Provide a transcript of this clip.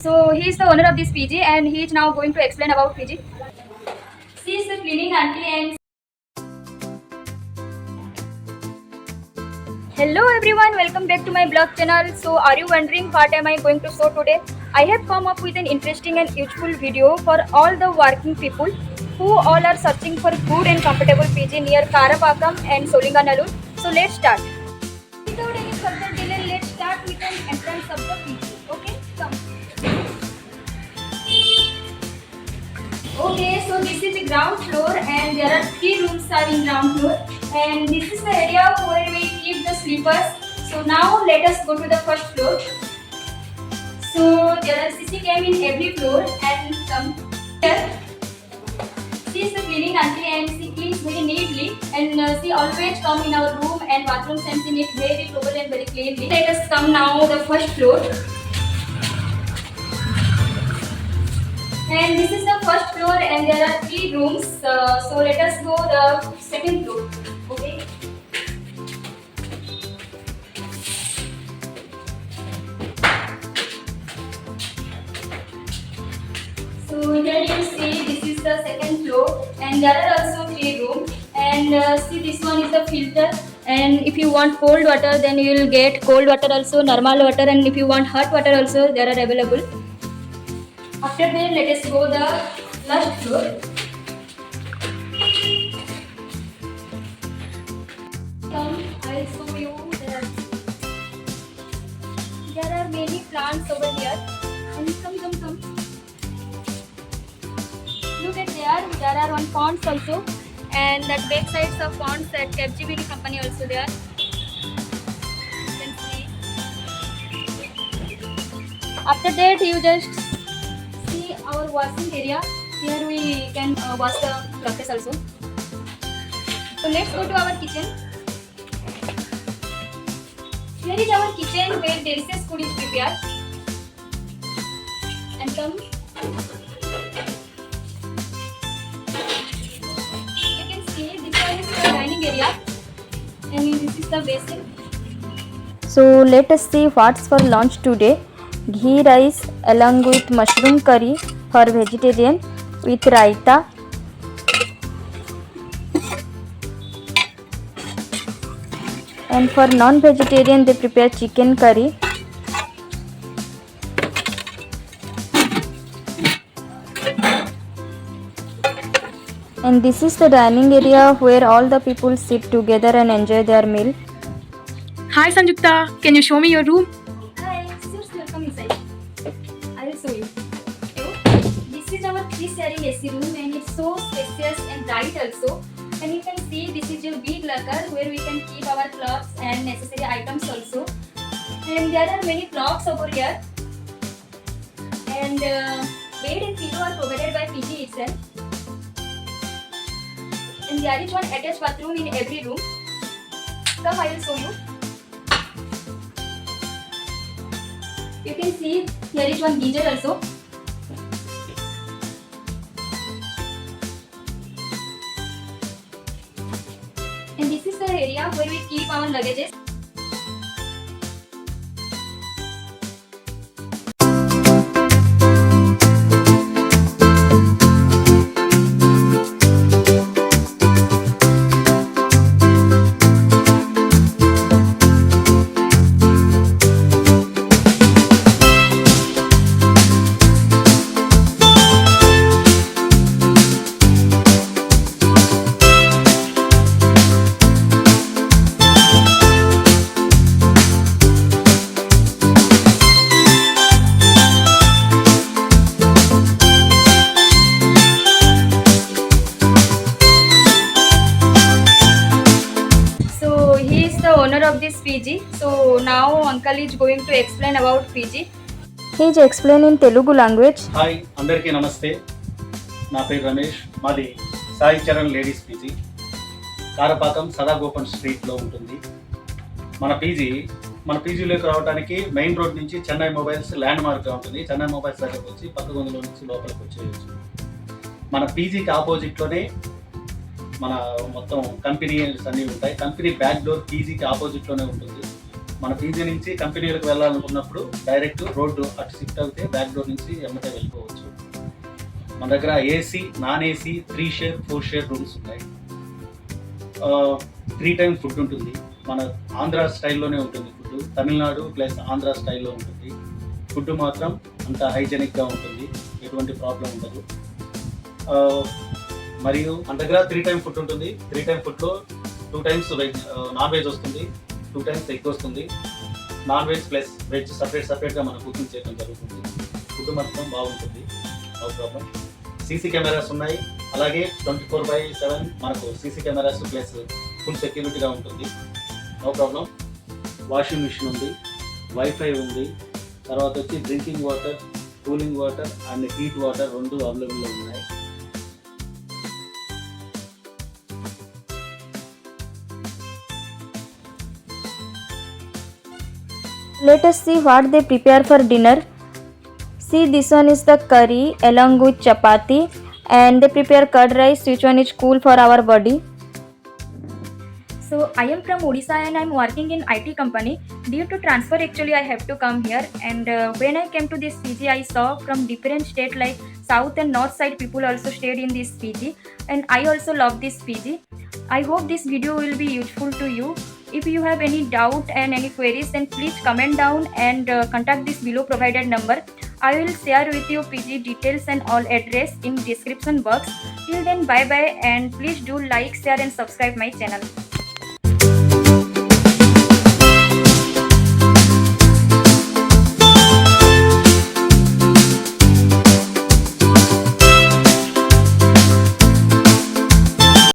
So he is the owner of this PG and he is now going to explain about PG. She is the cleaning auntie and hello everyone, welcome back to my blog channel. So are you wondering what am I going to show today? I have come up with an interesting and useful video for all the working people who all are searching for good and comfortable PG near Karapakam and Solinganallur. So let's start. Without any further delay, let's start with an entrance of the PG. Okay, come. Okay, so this is the ground floor and there are 3 rooms are in ground floor and this is the area where we keep the sleepers. So now let us go to the first floor. So there are CC cam in every floor and come here. She is the cleaning auntie and she cleans very neatly and she always come in our room and bathrooms and she neat very proper and very cleanly. Let us come now the first floor. And this is the first floor and there are 3 rooms. So let us go the second floor. Okay. So here you see this is the second floor and there are also 3 rooms and see this one is the filter and if you want cold water then you will get cold water also, normal water, and if you want hot water also there are available. After that, let us go the last floor. Come, I'll show you. There are many plants over here. And come. Look at there are one ponds also. And that back sides of ponds, that Capgemini company also there. You can see. After that, you just our washing area. Here we can wash the clothes also. So let's go to our kitchen. Here is our kitchen where delicious food is prepared. And come. You can see this one is the dining area and this is the basin. So let us see what's for lunch today. Ghee rice along with mushroom curry for vegetarian with raita. And for non-vegetarian they prepare chicken curry. And this is the dining area where all the people sit together and enjoy their meal. Hi Sanjukta, can you show me your room? Come inside. I will show you. This is our 3-sharing AC room and it's so spacious and bright also. And you can see this is your big locker where we can keep our clothes and necessary items also. And there are many clocks over here. And bed and pillow are provided by PG itself. And there is one attached bathroom in every room. Come, I will show you. You can see here is one geyser also. And this is the area where we keep our luggages. Owner of this PG. So now uncle is going to explain about PG. He is explained in Telugu language. Hi అందరికీ నమస్తే. నా పేరు రమేష్. మాది Sai Charan ladies PG, కారపాకం సదాగోపన్ స్ట్రీట్లో ఉంటుంది. మన పీజీలోకి రావడానికి main road నుంచి చెన్నై మొబైల్స్ ల్యాండ్ మార్క్గా ఉంటుంది. చెన్నై మొబైల్స్ దగ్గరకు వచ్చి పక్క గొంతులో నుంచి లోపలికి వచ్చేయచ్చు. మన పీజీకి ఆపోజిట్లోనే మన మొత్తం కంపెనీస్ అన్నీ ఉంటాయి. కంపెనీ బ్యాక్ డోర్ పీజీకి ఆపోజిట్లోనే ఉంటుంది. మన పీజీ నుంచి కంపెనీలకు వెళ్ళాలనుకున్నప్పుడు డైరెక్ట్ రోడ్డు అటు షిఫ్ట్ అవుతే బ్యాక్ డోర్ నుంచి ఎమ్మటే వెళ్ళిపోవచ్చు. మన దగ్గర AC, non AC, 3 share 4 share rooms ఉన్నాయి. 3 టైమ్ ఫుడ్ ఉంటుంది. మన ఆంధ్ర స్టైల్లోనే ఉంటుంది ఫుడ్. తమిళనాడు ప్లస్ ఆంధ్ర స్టైల్లో ఉంటుంది. ఫుడ్ మాత్రం అంత హైజెనిక్గా ఉంటుంది, ఎటువంటి ప్రాబ్లం ఉండదు. మరియు మన దగ్గర 3 టైమ్ ఫుడ్ ఉంటుంది. 3 టైమ్ ఫుడ్లో 2 టైమ్స్ వెజ్, నాన్ వెజ్ వస్తుంది, 2 టైమ్స్ ఎగ్ వస్తుంది. నాన్ వెజ్ ప్లస్ వెజ్ సపరేట్గా మనం కుకింగ్ చేయడం జరుగుతుంది. ఫుడ్ మొత్తం బాగుంటుంది, నో ప్రాబ్లం. సీసీ కెమెరాస్ ఉన్నాయి. అలాగే 24/7 మనకు సీసీ కెమెరాస్ ప్లస్ ఫుల్ సెక్యూరిటీగా ఉంటుంది, నో ప్రాబ్లం. వాషింగ్ మిషన్ ఉంది, వైఫై ఉంది. తర్వాత వచ్చి drinking water, cooling water and heat water 2 అవైలబుల్లో ఉన్నాయి. Let us see what they prepare for dinner. See, this one is the curry along with chapati, and they prepare curd rice, which one is cool for our body. So I am from Odisha and I am working in IT company. Due to transfer actually I have to come here, and when I came to this PG I saw from different state like south and north side people also stayed in this PG, and I also love this PG. I hope this video will be useful to you. If you have any doubt and any queries, then please comment down and contact this below provided number. I will share with you PG details and all address in description box. Till then, bye bye, and please do like, share and subscribe my channel.